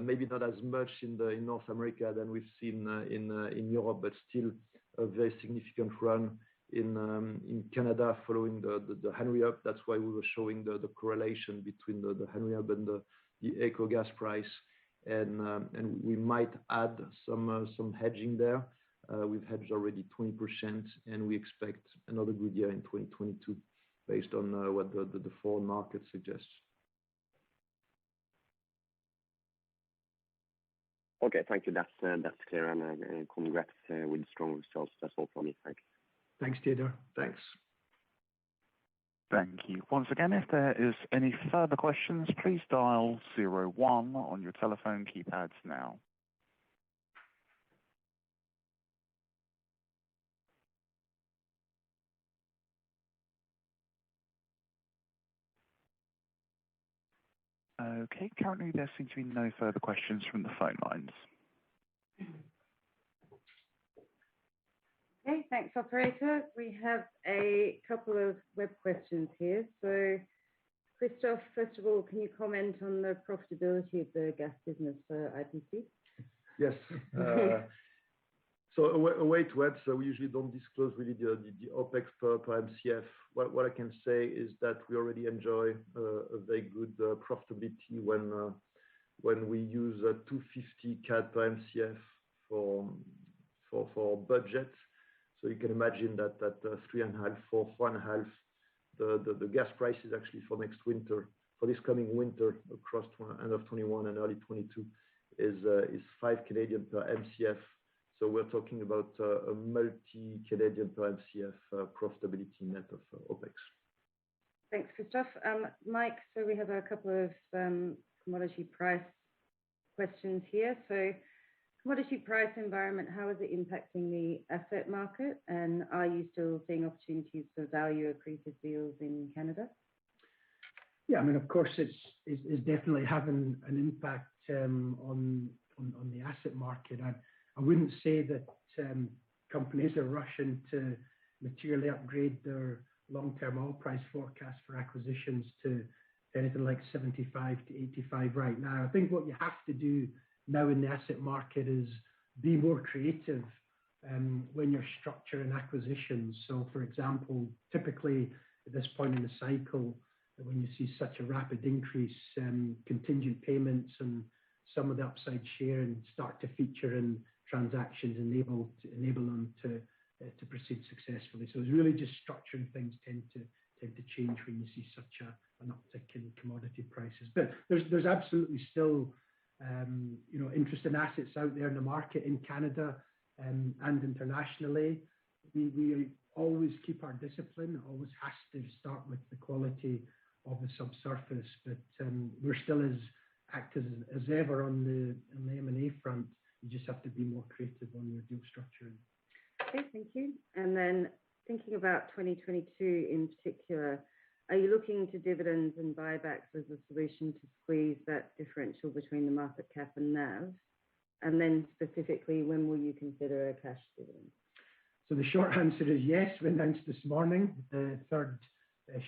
Maybe not as much in North America than we've seen in Europe, but still a very significant run in Canada following the Henry Hub. That's why we were showing the correlation between the Henry Hub and the AECO gas price, and we might add some hedging there. We've hedged already 20%, and we expect another good year in 2022 based on what the foreign market suggests. Okay, thank you. That's clear, and congrats with strong results. That's all from me. Thank you. Thanks, Theodore. Thanks. Thank you. Once again, if there is any further questions, please dial 01 on your telephone keypads now. Okay, currently there seems to be no further questions from the phone lines. Okay, thanks, operator. We have a couple of web questions here. So, Christophe, first of all, can you comment on the profitability of the gas business for IPC? Yes. So a way to add, so we usually don't disclose really the OPEX per MCF. What I can say is that we already enjoy a very good profitability when we use 250 CAD per MCF for budget. So you can imagine that at 3.5, 4.5, the gas prices actually for next winter, for this coming winter across end of 21 and early 22 is 5 Canadian per MCF. So we're talking about a multi-Canadian per MCF profitability net of OPEX. Thanks, Christophe. Mike, so we have a couple of commodity price questions here. So commodity price environment, how is it impacting the asset market? And are you still seeing opportunities for value accretive deals in Canada? Yeah, I mean, of course, it's definitely having an impact on the asset market. I wouldn't say that companies are rushing to materially upgrade their long-term oil price forecast for acquisitions to anything like 75 to 85 right now. I think what you have to do now in the asset market is be more creative when you're structuring acquisitions. So, for example, typically at this point in the cycle, when you see such a rapid increase, contingent payments and some of the upside share and start to feature in transactions enable them to proceed successfully. So it's really just structuring things tend to change when you see such an uptick in commodity prices. But there's absolutely still interesting assets out there in the market in Canada and internationally. We always keep our discipline. It always has to start with the quality of the subsurface, but we're still as active as ever on the M&A front. You just have to be more creative on your deal structuring. Okay, thank you. And then thinking about 2022 in particular, are you looking to dividends and buybacks as a solution to squeeze that differential between the market cap and NAV? And then specifically, when will you consider a cash dividend? So the short answer is yes. We announced this morning the third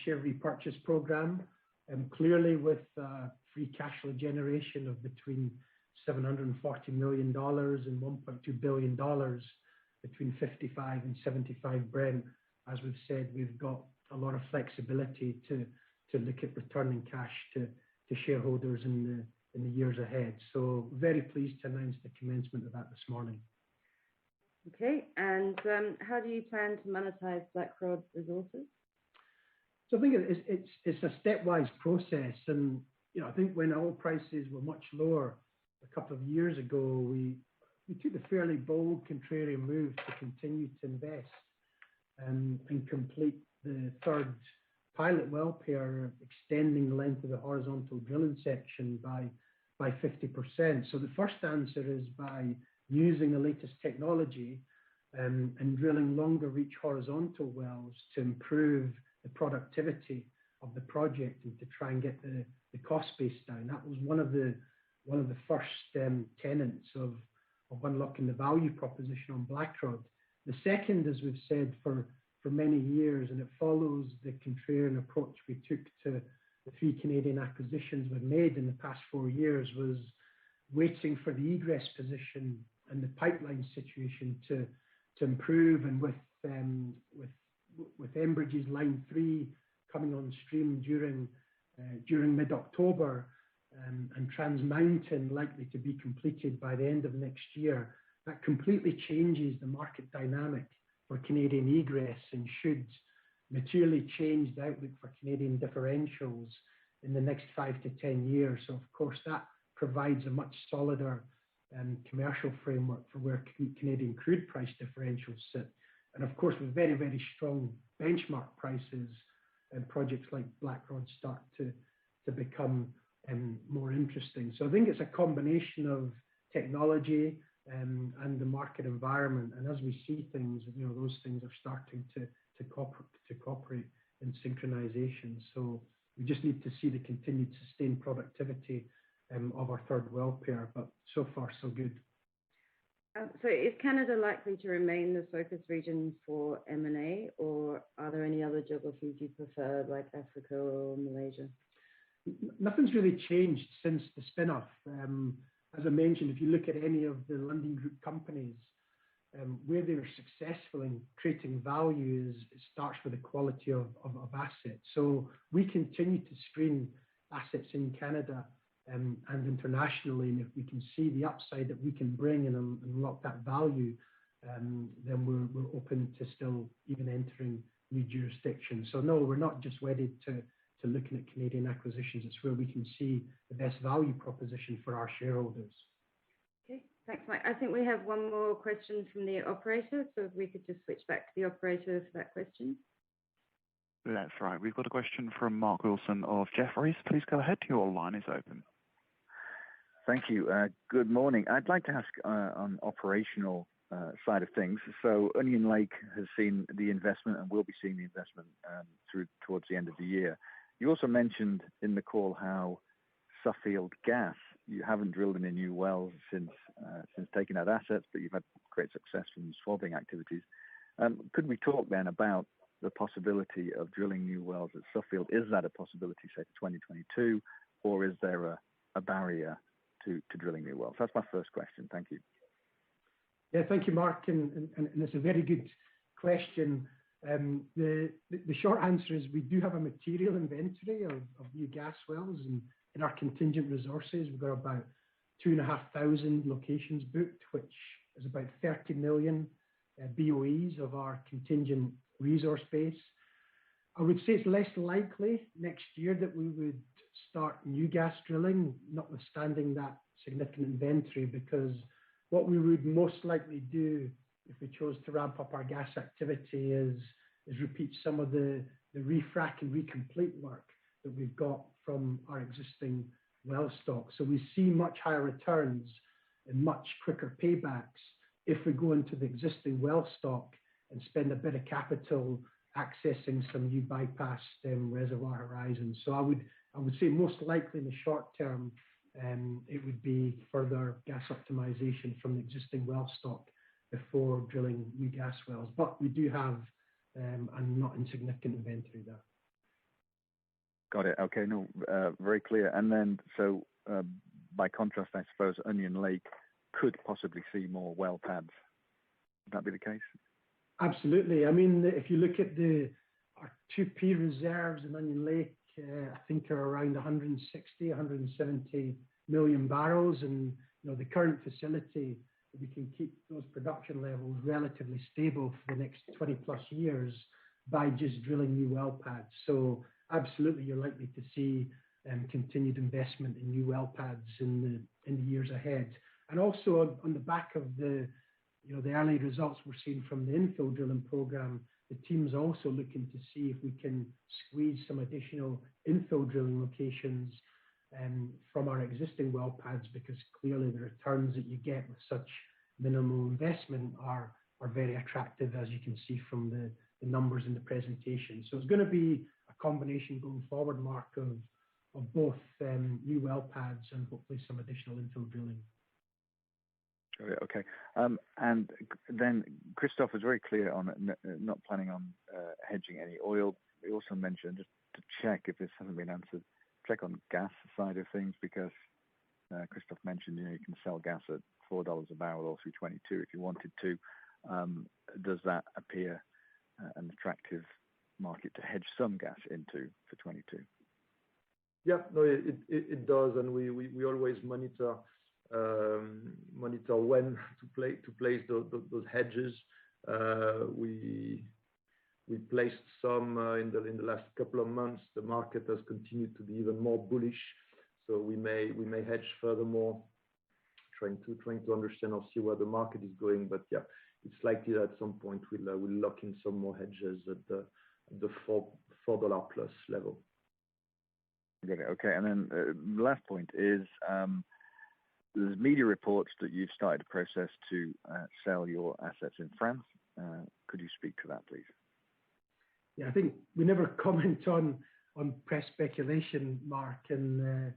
share repurchase program. Clearly with free cash flow generation of between $740 million and $1.2 billion between 55 and 75 Brent. As we've said, we've got a lot of flexibility to look at returning cash to shareholders in the years ahead. So very pleased to announce the commencement of that this morning. Okay, and how do you plan to monetize Blackrod resources? So I think it's a stepwise process, and I think when oil prices were much lower a couple of years ago, we took the fairly bold contrarian move to continue to invest and complete the third pilot well pair, extending the length of the horizontal drilling section by 50%. So the first answer is by using the latest technology and drilling longer reach horizontal wells to improve the productivity of the project and to try and get the cost base down. That was one of the first tenets of unlocking the value proposition on Blackrod. The second, as we've said for many years, and it follows the contrarian approach we took to the 3 Canadian acquisitions we've made in the past 4 years, was waiting for the egress position and the pipeline situation to improve. And with Enbridge's Line 3 coming on stream during mid-October, and Trans Mountain likely to be completed by the end of next year, that completely changes the market dynamic for Canadian egress and should materially change the outlook for Canadian differentials in the next 5 to 10 years. So of course that provides a much solider commercial framework for where Canadian crude price differentials sit. And of course with very, very strong benchmark prices, and projects like Blackrod start to become more interesting. So I think it's a combination of technology and the market environment. And as we see things, those things are starting to cooperate in synchronization. So we just need to see the continued sustained productivity of our third well pair, but so far so good. So is Canada likely to remain the focus region for M&A, or are there any other geographies you prefer, like Africa or Malaysia? Nothing's really changed since the spin-off. As I mentioned, if you look at any of the London Group companies, where they were successful in creating value it starts with the quality of assets. So we continue to screen assets in Canada and internationally, and if we can see the upside that we can bring and unlock that value, then we're open to still even entering new jurisdictions. So no, we're not just wedded to looking at Canadian acquisitions. It's where we can see the best value proposition for our shareholders. Okay, thanks, Mike. I think we have one more question from the operator, so if we could just switch back to the operator for that question. That's right. We've got a question from Mark Wilson of Jefferies. Please go ahead. Your line is open. Thank you. Good morning. I'd like to ask on operational side of things. So Onion Lake has seen the investment and will be seeing the investment towards the end of the year. You also mentioned in the call how Suffield Gas, you haven't drilled any new wells since taking out assets, but you've had great success from swabbing activities. Could we talk then about the possibility of drilling new wells at Suffield? Is that a possibility, say, for 2022, or is there a barrier to drilling new wells? That's my first question. Thank you. Yeah, thank you, Mark, and it's a very good question. The short answer is we do have a material inventory of new gas wells, and in our contingent resources, we've got about 2,500 locations booked, which is about 30 million BOEs of our contingent resource base. I would say it's less likely next year that we would start new gas drilling, notwithstanding that significant inventory, because what we would most likely do if we chose to ramp up our gas activity is repeat some of the refrac and recomplete work that we've got from our existing well stock. So we see much higher returns and much quicker paybacks if we go into the existing well stock and spend a bit of capital accessing some new bypass reservoir horizons. So I would say most likely in the short term, it would be further gas optimization from the existing well stock before drilling new gas wells. But we do have a not insignificant inventory there. Got it. Okay, no, very clear. And then, so by contrast, I suppose Onion Lake could possibly see more well pads. Would that be the case? Absolutely. I mean, if you look at our 2P reserves in Onion Lake, I think are around 160, 170 million barrels, and the current facility, we can keep those production levels relatively stable for the next 20 plus years by just drilling new well pads. So absolutely, you're likely to see continued investment in new well pads in the years ahead. And also on the back of the early results we're seeing from the infill drilling program, the team's also looking to see if we can squeeze some additional infill drilling locations from our existing well pads, because clearly the returns that you get with such minimal investment are very attractive, as you can see from the numbers in the presentation. So it's going to be a combination going forward, Mark, of both new well pads and hopefully some additional infill drilling. Okay. And then Christophe was very clear on not planning on hedging any oil. He also mentioned, just to check if this hasn't been answered, check on gas side of things, because Christophe mentioned you can sell gas at $4 a barrel or through 22 if you wanted to. Does that appear an attractive market to hedge some gas into for 22? Yeah, no, it does, and we always monitor when to place those hedges. We placed some in the last couple of months. The market has continued to be even more bullish, so we may hedge furthermore, trying to understand or see where the market is going. But yeah, it's likely that at some point we'll lock in some more hedges at the $4 plus level. Okay, and then the last point is there's media reports that you've started a process to sell your assets in France. Could you speak to that, please? Yeah, I think we never comment on press speculation, Mark, and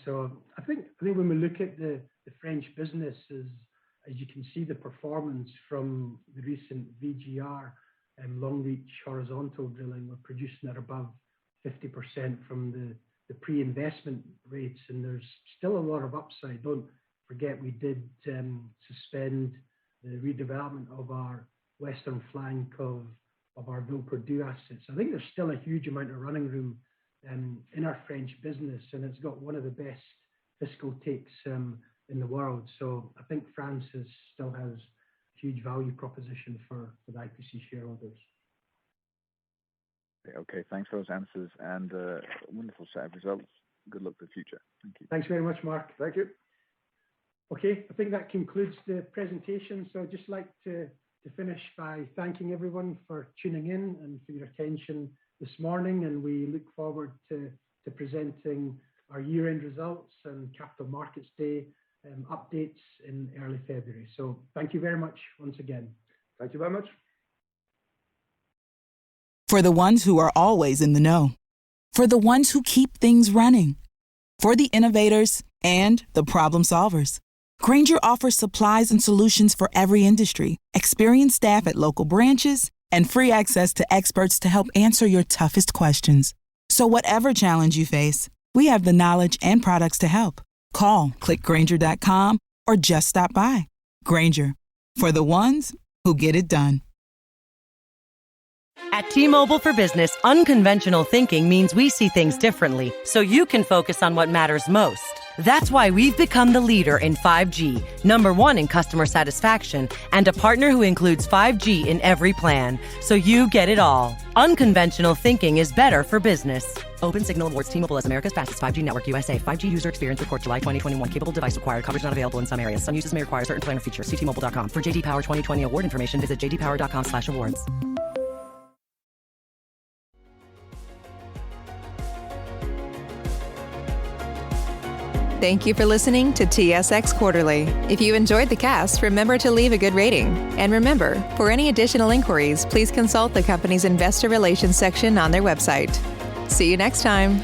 so I think when we look at the French business, as you can see the performance from the recent VGR and long reach horizontal drilling, we're producing at above 50% from the pre-investment rates, and there's still a lot of upside. Don't forget we did suspend the redevelopment of our western flank of our Villeperdue assets. I think there's still a huge amount of running room in our French business, and it's got one of the best fiscal takes in the world. So I think France still has huge value proposition for the IPC shareholders. Okay, thanks for those answers, and wonderful set of results. Good luck for the future. Thank you. Thanks very much, Mark. Thank you. Okay, I think that concludes the presentation. So I'd just like to finish by thanking everyone for tuning in and for your attention this morning, and we look forward to presenting our year-end results and Capital Markets Day updates in early February. So thank you very much once again. Thank you very much. For the ones who are always in the know, for the ones who keep things running, for the innovators and the problem solvers, Grainger offers supplies and solutions for every industry, experienced staff at local branches, and free access to experts to help answer your toughest questions. So whatever challenge you face, we have the knowledge and products to help. Call, click Grainger.com, or just stop by. Grainger, for the ones who get it done. At T-Mobile for Business, unconventional thinking means we see things differently, so you can focus on what matters most. That's why we've become the leader in 5G, #1 in customer satisfaction, and a partner who includes 5G in every plan, so you get it all. Unconventional thinking is better for business. Open Signal awards T-Mobile as America's fastest 5G network USA. 5G user experience report July 2021. Capable device required. Coverage not available in some areas. Some uses may require certain plan or features. See T-Mobile.com. For JD Power 2020 award information, visit jdpower.com/awards. Thank you for listening to TSX Quarterly. If you enjoyed the cast, remember to leave a good rating. And remember, for any additional inquiries, please consult the company's investor relations section on their website. See you next time.